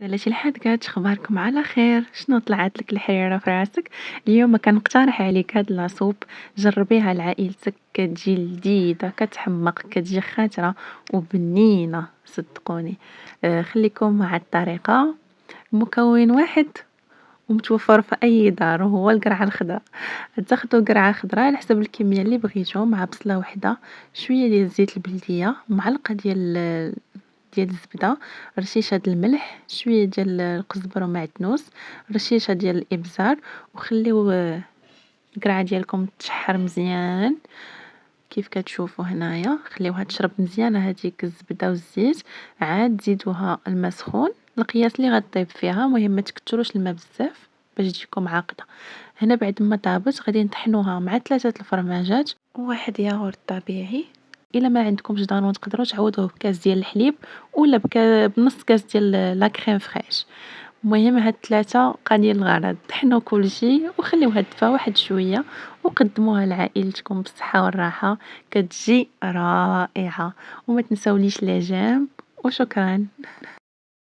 على شي لحد اخباركم على خير. شنو طلعت لك الحريره في راسك؟ اليوم كنقترح عليك هاد لاصوب، جربيها لعائلتك، كتجي لذيذه كتحمق، كتجي خاتره وبنينه صدقوني. خليكم مع الطريقه. مكون واحد ومتوفر في اي دار وهو القرعه الخضراء. تاخدوا قرعه خضراء على حسب الكميه اللي بغيتو، مع بصله وحده، شويه ديال الزيت البلديه، معلقه ديال الزبده، رشيشه د الملح، شويه ديال القزبر ومعدنوس، رشيشه ديال الابزار، وخليو القرعه ديالكم تشحر مزيان كيف كتشوفوا هنايا. خليوها تشرب مزيان هذيك الزبده والزيت، عاد زيدوها الماء سخون القياس اللي غطيب فيها. مهم ما تكثروش الماء بزاف باش تجيكم عاقده. هنا بعد ما طابت غادي نطحنوها مع 3 الفرماجات وواحد ياغورت طبيعي. الا ما عندكمش ضانون تقدروا تعوضوه بكاس ديال الحليب ولا بنص كاس ديال لا كريم فريش. المهم هاد 3 قليل الغرض. طحنوا كلشي وخليوها تدفى واحد شويه وقدموها لعائلتكم بالصحه والراحه، كتجي رائعه. وما تنساوليش لي جيم وشكرا.